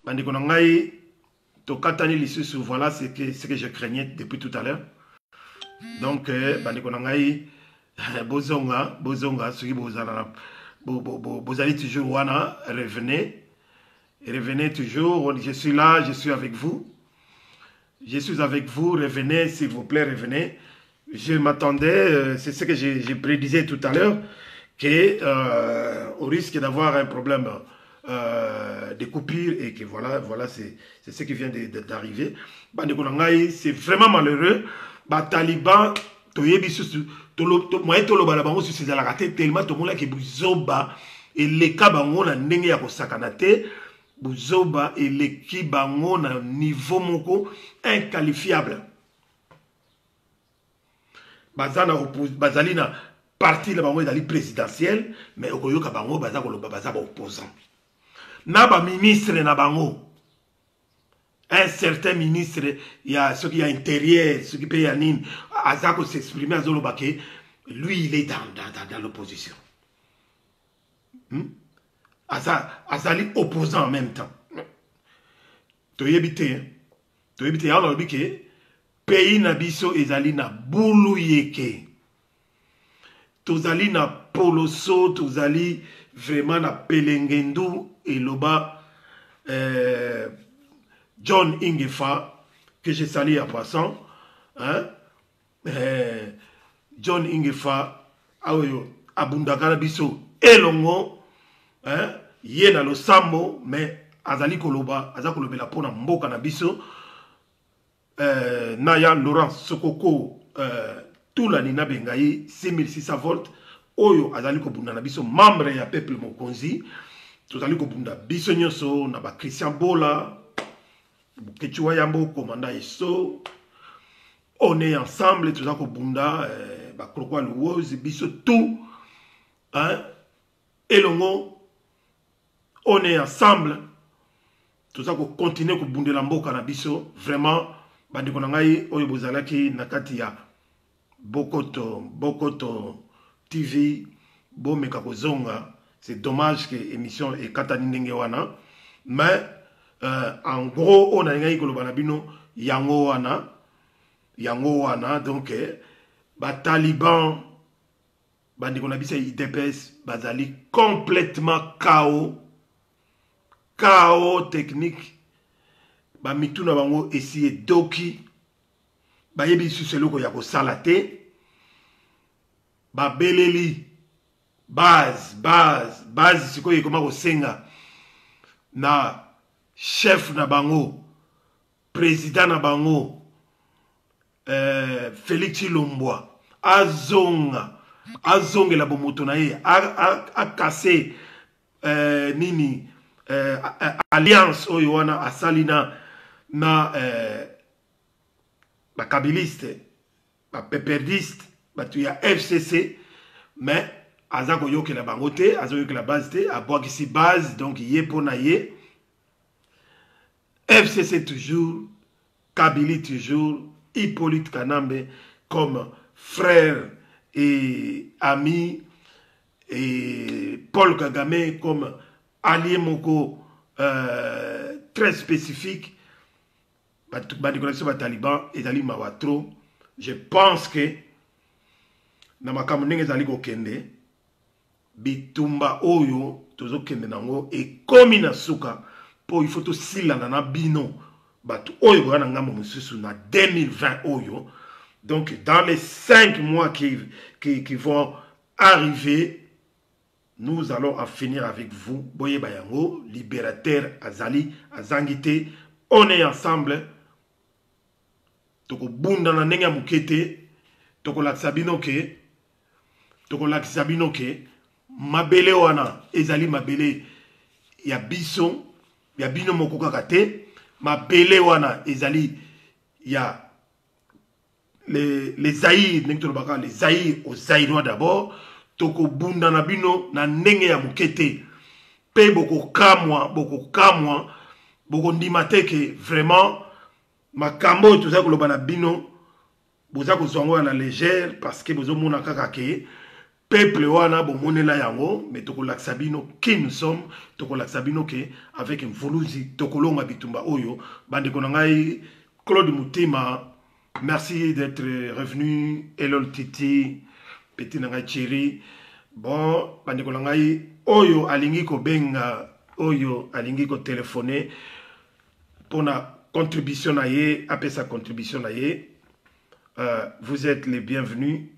Bandeko na ngai to katani lisusu, voilà ce que je craignais depuis tout à l'heure. Donc bandeko na ngai bozonga soki bozala bozali toujours wana, revenez toujours, je suis là, je suis avec vous. Je suis avec vous, revenez s'il vous plaît, revenez. Je m'attendais, c'est ce que je prédisais tout à l'heure, qu'on risque d'avoir un problème de coupure et que voilà c'est ce qui vient d'arriver. C'est vraiment malheureux. Taliban, tellement tout le monde qui buzoba et les kabango na ndenge ya kosakanate buzoba et les kibango na niveau moko inqualifiable. Bazali na parti la bango ezali présidentielle, mais okoyoka bango baza koloba baza ba opposant. Na ba ministre na bango, un certain ministre, il y a ceux qui a intérieur, ceux qui payent à Nîmes, Azako s'exprimer à Zolobake, lui il est dans l'opposition. Azali opposant en même temps. Toyebite, alors que pays na biso ezali na bulu yeke. Tozali na poloso, tozali vraiment na pelengendu et loba John Ingefa, que je salue à passant. Hein? John Ingefa, abundakana biso elongo, hein? Yena lo sambo, mais azali koloba, azakolobe la pona mboka na biso. Naya Laurent Sokoko, tout la nina bengayi 6600 volts. Oyo azali kobunda na biso membre ya peuple mokonzi. Tozali kobunda biso nyonso na ba Christian Bola. Kechiwa Yambo, commandant Eso, on est ensemble, tout ça, Kobunda, Bakrokwa Louose, Bisso, tout, hein, et Longo, on est ensemble, tout ça, qu'on continue, Kobunde Lambo, Kanabiso, vraiment, Bandikonangai, Oyobozalaki, Nakatia, Bokoto TV, Bomekakozonga, c'est dommage que l'émission est Kataninengewana, mais, en gros, on a un kolobanabino yango wana donc Taliban bandikonabisa IDPS bazali complètement chaos technique mituna bango essayer doki bayebi suseloko ya kosala te beleli base sikoyo ekoma kosenga na chef na bango, président na bango, Félix Chilomboa, azonga la bomoto na ye, a cassé nini alliance oyo wana asalina na ba kabiliste, ba peperdiste, ba tuya FCC, mais azako yoke la bango te, azako yoke la base te, aboaki si base, donc yé pona ye. FCC toujours, Kabili toujours, Hippolyte Kanambe comme frère et ami, et Paul Kagame comme allié moko très spécifique. Taliban et Ali Mawatro. Je pense que Namakamunenge Zaliko Kende, Bitumba Oyo, Tozo Kende Nango, et Komi Nasuka. Pour il faut aussi la nana bino batu oyo na ngamo mususu na 2020 oyo. Donc dans les 5 mois qui vont arriver, nous allons en finir avec vous. Boye Bayango, libérateur Azali Azangite, on est ensemble. Toko bunda na nenga mukete, toko laksabino ke mabele wana ezali mabele ya bison. Ya bino moko kaka te, ma bele wana ezali ya les Zaïre, les Zaïre aux Zaïrois d'abord, toko bunda na bino na ndenge ya mukete, pe boko kamwa, boko ndimate ke vraiment makambo tout ça koloba na bino, boza kozongo na légère parce que bozo mona kaka ke peuple wana bomonela yango mais tokolakisa bino qui nous sommes, tokolakisa bino ke avec mvuluzi tokolonga bitumba oyo bandeko na ngai Claude Mutima. Merci d'être revenu. Elol Titi, petit na ngai Chéri. Bon, bandeko na ngai oyo alingi ko benga, oyo alingi ko téléphoner pour na contribution na ye, après sa contribution na ye. Vous êtes les bienvenus.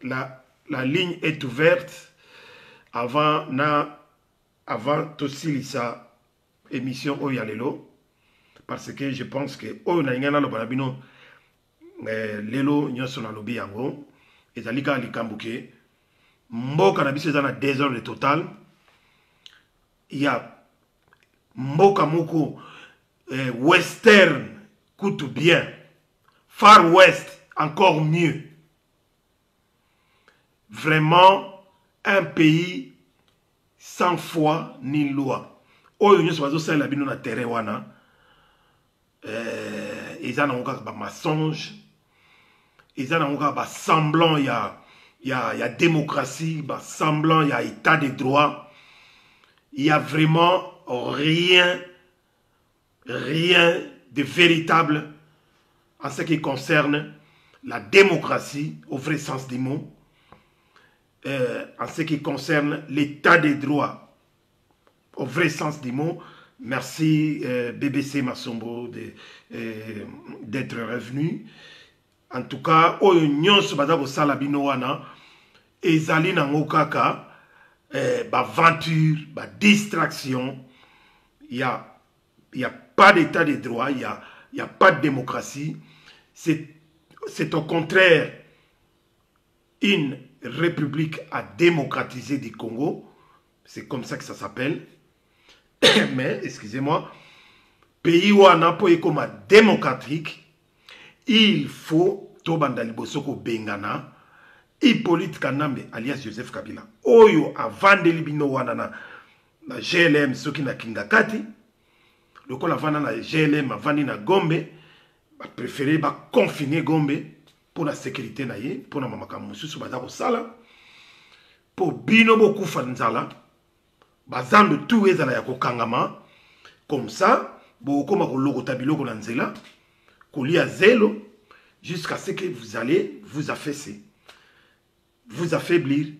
La ligne est ouverte avant Tosilisa émission Oyalelo. Parce que je pense que Oyonangana lo banabino lelo nyoso na lobi yango ezalika likambuke mboka na biso ezana désordre total. Il y a mboka moko western coûte bien, Far West encore mieux. Vraiment un pays sans foi ni loi. Oyo nyoso bazo sala bino na terrain wana ils en ont encore ba mensonge, ils en ont encore ba semblant il y a démocratie, ba semblant il y a état de droit. Il y a vraiment rien de véritable en ce qui concerne la démocratie au vrai sens du mot, en ce qui concerne l'état de droit au vrai sens du mot. Merci BBC Masombo d'être revenu. En tout cas, oyo nyonso bazako sala bino wana ezali na ngokaka ba aventure, ba distraction. Il y a pas d'état de droit, il y a pas de démocratie. C'est au contraire une république à démocratiser du Congo. C'est comme ça que ça s'appelle. Mais, excusez-moi, pays wana po ekoma démocratique, il faut tobanda libosoko bengana Hippolyte Kanambe alias Joseph Kabila. Oyo avandeli bino wana na GLM soki na Kingakati, lokola vanda na GLM avandi na Gombe, ba préféré ba confiner Gombe pour la sécurité na ye, pour na mamaka mususu baza ko sala, pour bino bokufa nzala. Bazando tout ezala ya kokangama comme ça bokoma kolokota biloko na nzela kolia zelo jusqu'à ce que vous allez vous affaisser, vous affaiblir.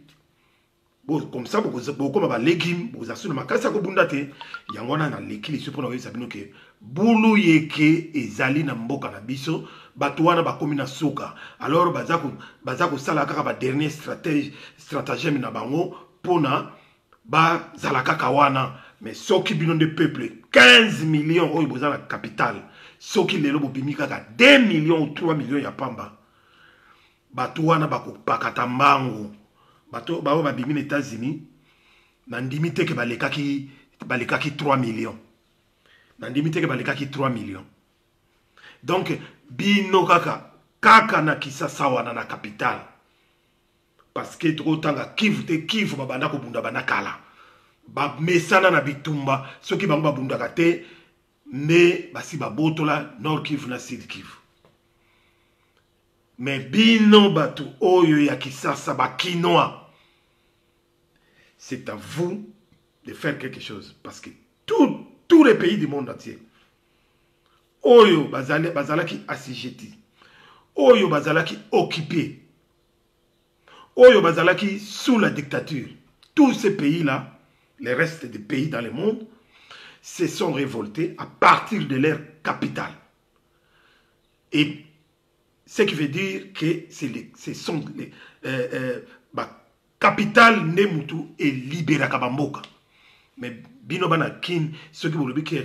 Bon, comme ça bokoma ba légumes vous asuna makasa ko bundate yangona na lekili so pona wesa bino ke bulu yeke ezali na mboka na biso bato wana bakomi na soka. Alors bazako sala kaka ba dernier stratagème na bango pona ba zalaka kawana. Mais soki bino de peuple 15 millions oyo boza na capitale, soki lelo bobimi kaka 2 millions ou 3 millions ya pamba, bato wana bakopakata mbangu. Bato bao babimi na États-Unis na ndimi te ke balekaki 3 millions, na ndimi te ke balekaki 3 millions. Donc bino kaka na Kisasa wana na capitale. Parce que trop tanga Kivu te Kivu babanda ko bunda bana kala ba mesana na bitumba soki bango babunda kate mais basi babotola Nord Kivu na Sud Kivu. Mais bino batu oyo ya Kisasa ba kinoa, c'est à vous de faire quelque chose parce que tous les pays du monde entier oyo bazalaki assujetti, oyo bazalaki occupé, Oyo bazalaki sous la dictature. Tous ces pays-là, les restes des pays dans le monde, se sont révoltés à partir de leur capitale. Et ce qui veut dire que ce sont les capitale Nemutu et Libéra Kabamboka. Mais bino bana kin ce qui vous dit que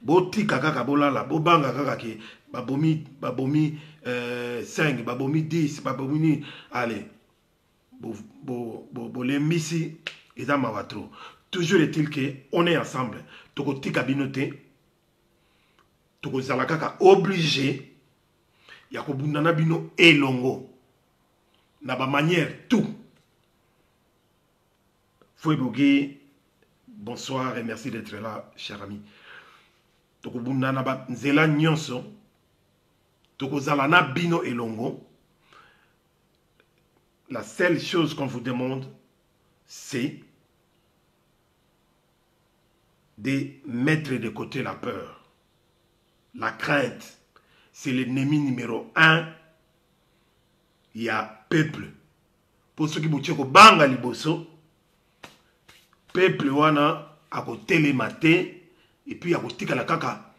boti kaka kabola la bobanga kaka ki babomi 5 babomi 10 babomi allez bo les misi eza mawatro. Toujours est-il que on est ensemble toko tika binote toko zala kaka obligé ya ko bundana bino elongo na ba manière tout. Fouébougué, bonsoir et merci d'être là, cher ami. Toko bundana ba nzela nyonso toko zala na bino elongo. la seule chose qu'on vous demande, c'est de mettre de côté la peur. La crainte, c'est l'ennemi numéro 1. Il y a peuple. Pour ceux qui vous disent que banga liboso, peuple wana a côté les matés et puis a côté la kaka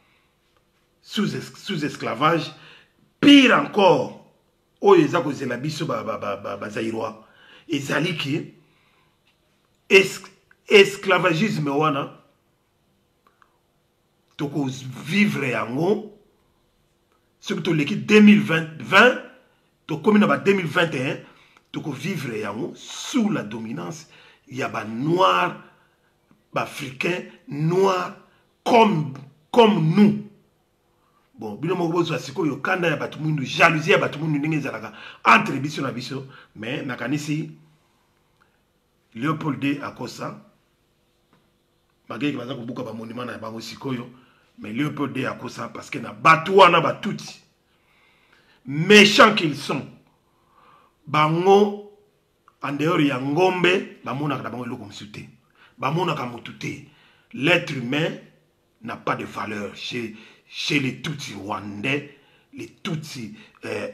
sous esclavage. Pire encore, oh ils a causé la biso zaïrois. Ils a dit que esclavagisme wana toko vivre yango surtout l'équipe 2020 to comme na 2021 toko vivre yango sous la dominance il y a ba noir ba africain noir comme nous. Bon bino moko bozo asiko yo kanda ya batu mundu jalousie ya batu mundu ndenge zalaka entre biso na biso mais nakanisi Léopold D akosa bageki baza kubuka ba monument na bango sikoyo. Mais Léopold D a ça parce que na batouana batouti méchants qu'ils sont bango en dehors ya ngombe bamona ka bango eloko msuté bamona ka mututé. L'être humain n'a pas de valeur chez les Tutsi rwandais, les Tutsi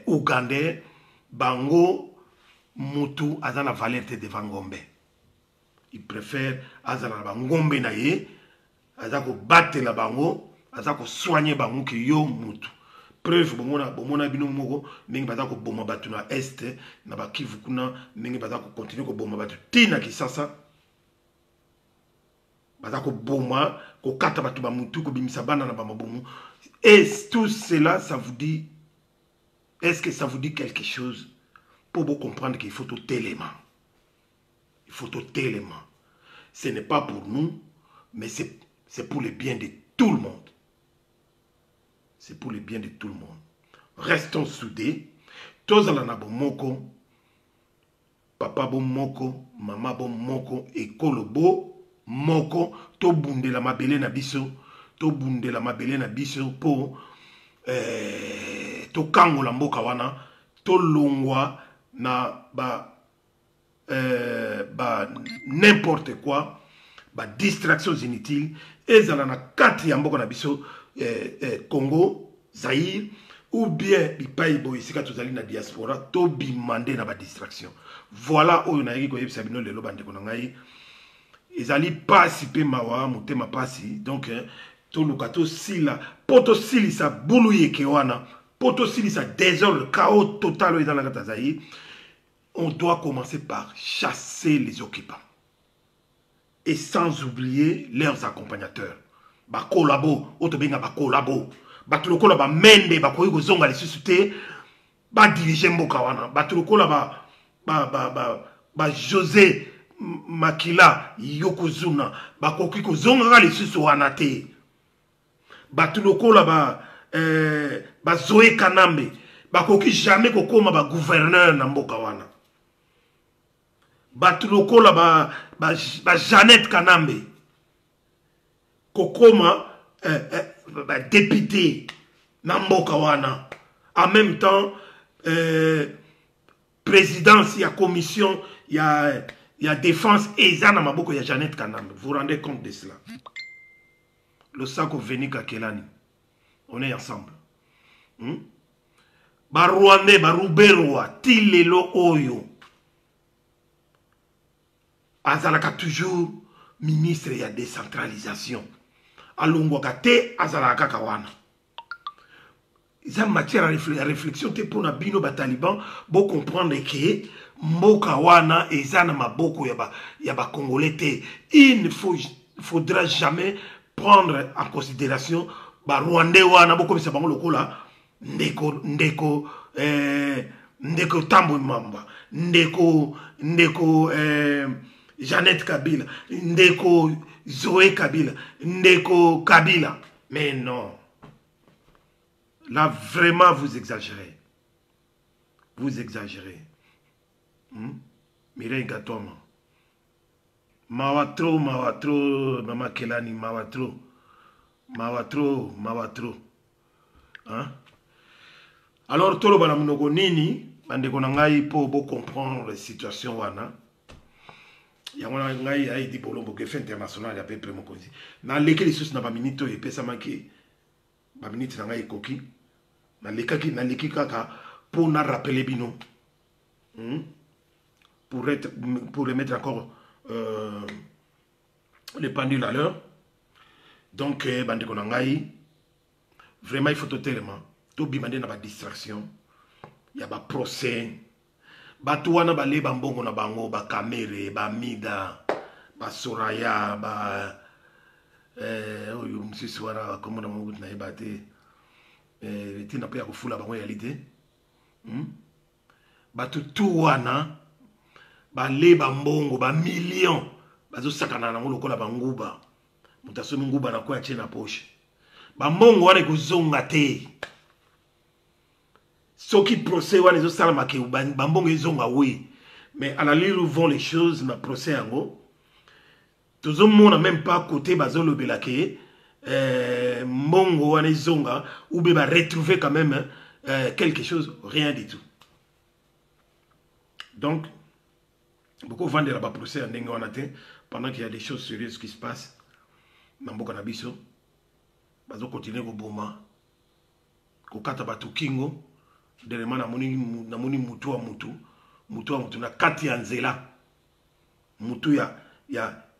ougandais. Bango mutu azana valeur devant ngombe. Ils préfèrent azana ba ngombe na ye azako battre la bango. Azako soigner bango ki yo mutu. Preuve bomona bino moko ndenge bazako boma batu na est na ba Kivu kuna ndenge bazako continuer ko boma batu tina Kisasa. Bazako boma ko kata batu ba mutu ko bimisa bana na ba mabomu. Et tout cela ça vous dit, est-ce que ça vous dit quelque chose pour vous comprendre qu'il faut tout élément. Il faut tout élément. Ce n'est pas pour nous mais c'est pour le bien de tout le monde. C'est pour le bien de tout le monde. Restons soudés. Tous en a bon moko. Papa bon moko. Maman bon moko. École bo moko. To bunde la mabele na biso. To bunde la mabele na biso. Po. To kango la mboka wana. To longwa na n'importe quoi. Ba distractions inutiles. Et zala na kati ya mboka na biso. Congo, Zaïre, ou bien Bipaï Boïsika Tozali na diaspora, to bimande na ba distraction. Voilà où on a dit que Sabino le lobande konangai. Ils allaient pas si pe mawa, mutema pasi. Donc, to lukato sila, poto sili sa boulouye kewana, poto sili sa désordre, chaos total dans la gata Zaïre. On doit commencer par chasser les occupants. Et sans oublier leurs accompagnateurs. Ba collabo, otobenga ba collabo. Ba tulokola ba mende ba koyi kozonga lisusu te. Ba diriger mboka wana. Ba tulokola ba José Makila Yokozuna ba koki kozonga lisusu wana te. Ba tulokola ba Zoé Kanambe ba koki jamais kokoma ba gouverneur na mboka wana. Ba tulokola ba Jeannette Kanambe kokoma député Namboka wana. En même temps présidence, il y a commission, il y a défense et ça na maboko ya Jeannette Kanambe. Vous vous rendez compte de cela? Le Sako Venika Kelani. On est ensemble. Barouane, Barouberoa, Tilelo Oyo. Azalaka toujours ministre ya décentralisation. Alongwaka te azalaka kawana. Ils ont matière à réflexion te pour na bino ba taliban bo comprendre que mboka wana ezana maboko ya ba congolais te. Il ne faudra jamais prendre en considération ba rwandais wana boko bisa bango lokola ndeko Tambo Mamba, ndeko Jeannette Kabila, ndeko Zoé Kabila, ndeko Kabila. Mais non. Là, vraiment, vous exagérez. Vous exagérez. Mireille Gatoma. Mawatro, Mama Kelani, Mawatro. Hein? Alors, Tolo Balamunoko Nini, bandeko na ngai po bo comprendre la situation wana. Yango na ngai ai di bolombo ke fait international ya peuple mokonzi. Na leki lisusu na ba minute e pesa maki ba minute na ngai koki. Na leki kaka pour na rappeler bino. Pour remettre encore les pendules à l'heure. Donc bandeko na ngai vraiment il faut totalement to bimande na ba distraction. Ya ba procès. Batu wana bale bambongo na bango ba kamere ba mida ba soraya ba oyo msisi wana komona mungu na ebate tina pe ya kufula bango réalité batu tu wana bale bambongo ba million bazo sakana na lokola banguba mutasomi nguba na kwa chena poche bambongo wana kozonga te. Ceux qui procès wana ezo sala make bambongo ezonga oui, mais à la lire où vont les choses na procès yango tozo mona même pas côté bazolo belake mbongo wana ezonga ou be ba retrouver quand même quelque chose, rien du tout. Donc beaucoup vendre la procès en ndenge wana te pendant qu'il y a des choses sérieuses qui se passent na mboka na biso bazo continuer ko boma ko kata batu kingo. Derema na moni mutu wa mutu na kati ya nzela mutu ya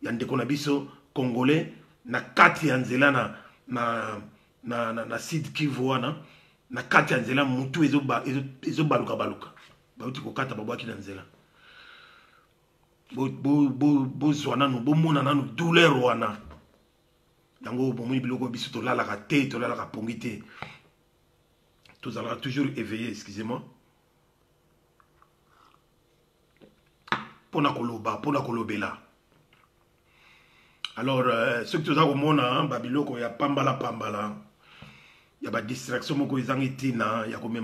ndeko na biso congolais na kati ya nzela na Sud Kivu wana na kati ya nzela mutu ezo baluka bauti ko kata babwaki na nzela bo zwana no bo mona nanu douleur wana yango bomoni biloko biso to lalaka te to lalaka pongi te. Tous allons toujours éveillé, excusez-moi. Pona kolobela. Alors, ce que tu as au monde, Babiloko, il y a pambala. Il y a pas distraction, moko izangitina, il y a combien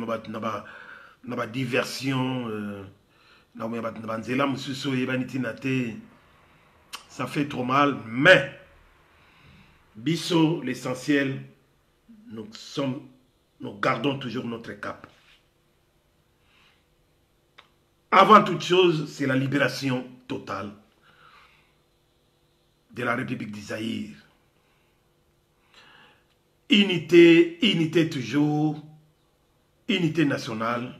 na diversion, na nzela mususu yebanitina te. Ça fait trop mal, mais biso l'essentiel, nous gardons toujours notre cap. Avant toute chose, c'est la libération totale de la République d'Isaïr. Unité toujours, unité nationale,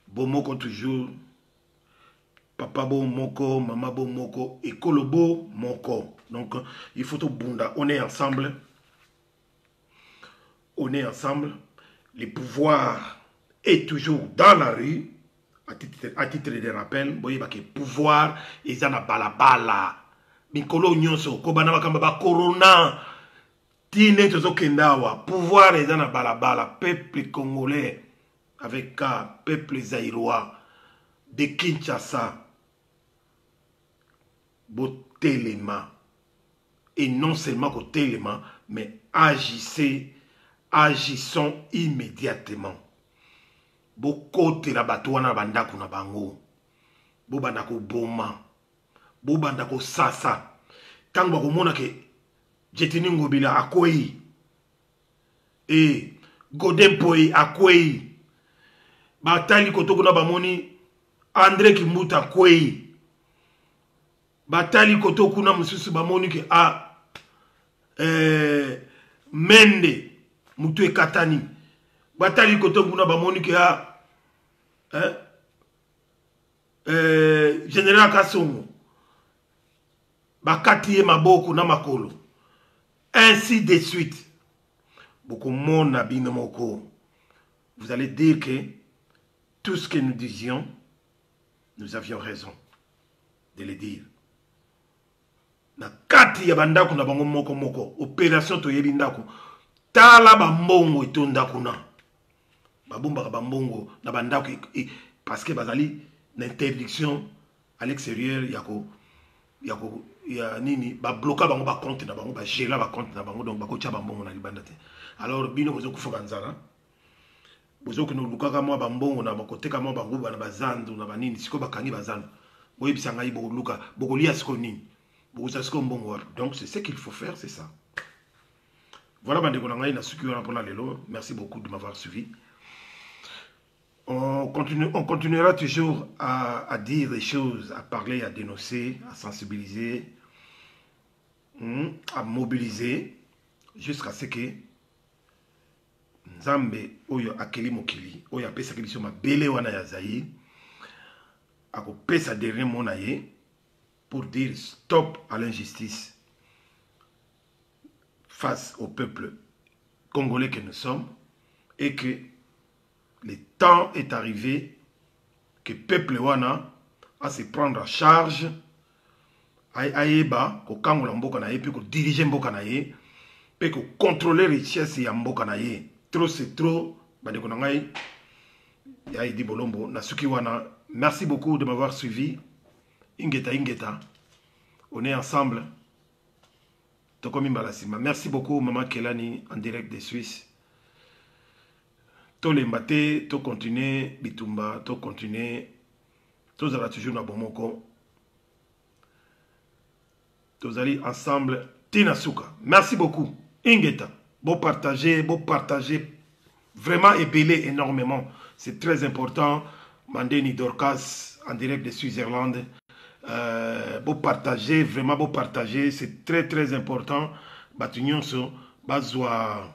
bomoko toujours, papa bo moko, maman bo moko, ekolo bo moko. Donc, il faut tout bunda. On est ensemble. Le pouvoir est toujours dans la rue. À titre de rappel, vous voyez que le pouvoir est dans la balabala. Mikolo nyonso, kobana bakamba corona. Tine tozo kendawa. Pouvoir est dans la balabala. Peuple congolais avec peuple zaïrois de Kinshasa. Botelema. Et non seulement botelema, mais agissons immédiatement. Bokote la batouana bandako na bango. Bobandako boma. Bobandako sasa. Tango bakomona ke Jetini Ngobila akwei. Godempoi akwei. Batali kotoko na bamoni André Kimbuta akwei. Batali kotoko na mususu bamoni ke Mende mutu ekatani batali koto kuna bamoni ke General Kasongo bakati ye maboko na makolo ainsi de suite. Beaucoup mona bino moko. Vous allez dire que tout ce que nous disions, nous avions raison de le dire. Na kati ya bandako na bango moko opération to yebi ndako tala bambongo etonda kuna babomba bambongo na bandako parce que bazali l'interdiction à l'extérieur ya nini ba bloquer bango ba compte na bango ba geler ba compte na bango donc ba ko tia bambongo na libanda te. Alors bino bozo kufa banzala bozo que nous lukaka mo bambongo na bakoteka mo bango na bazandu na banini siko bakangi bazandu boyi bisanga ibo luka bokolia siko nini. Donc c'est ce qu'il faut faire, c'est ça. Voilà, merci beaucoup de m'avoir suivi. on continuera toujours à dire des choses, à parler, à dénoncer, à sensibiliser, à mobiliser, jusqu'à ce que Nzambe oyo akeli mokili, oyo apesaki biso mabele wana ya Zaïre, akopesa dernier mot na ye pour dire stop à l'injustice face au peuple congolais que nous sommes, et que le temps est arrivé que le peuple wana a se prendre en charge, aïeba ko kangola mboka na ye, puis ko diriger mboka na ye, puis ko contrôler richesse ya mboka na ye. Trop c'est trop, bandeko na ngai ya Idi Bolombo na suki wana. Merci beaucoup de m'avoir suivi. Ingeta ingeta, on est ensemble. Tokomi Mbalasima. Merci beaucoup Maman Kelani en direct de Suisse. To lembate, to continuer bitumba, to continuer, to zala toujours na bomoko. To zali ensemble Tina Souka. Merci beaucoup. Ingeta. Beau partager, vraiment ébélé énormément. C'est très important. Mandeni Dorcas en direct de Suisse-Irlande. Beau partager, vraiment beau partager. C'est très très important. Batunyonso, bazwa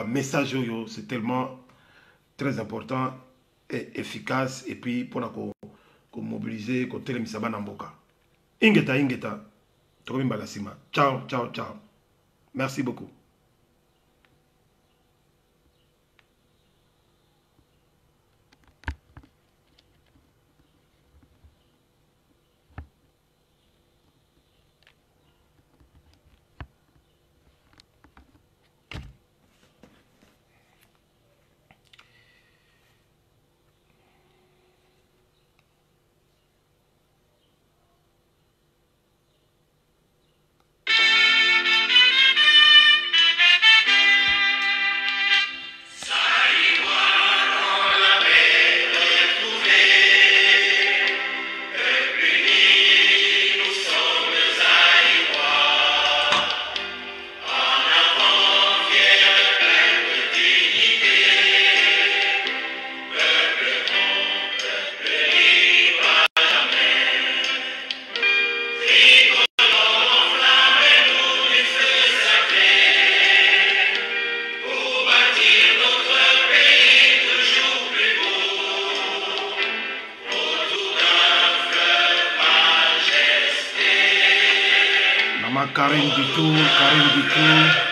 message, c'est tellement très important et efficace. Et puis pour mobiliser, pour télémisa banamboka. Ingeta. Tokomi Mbalasima. Ciao. Merci beaucoup. Karim du tout.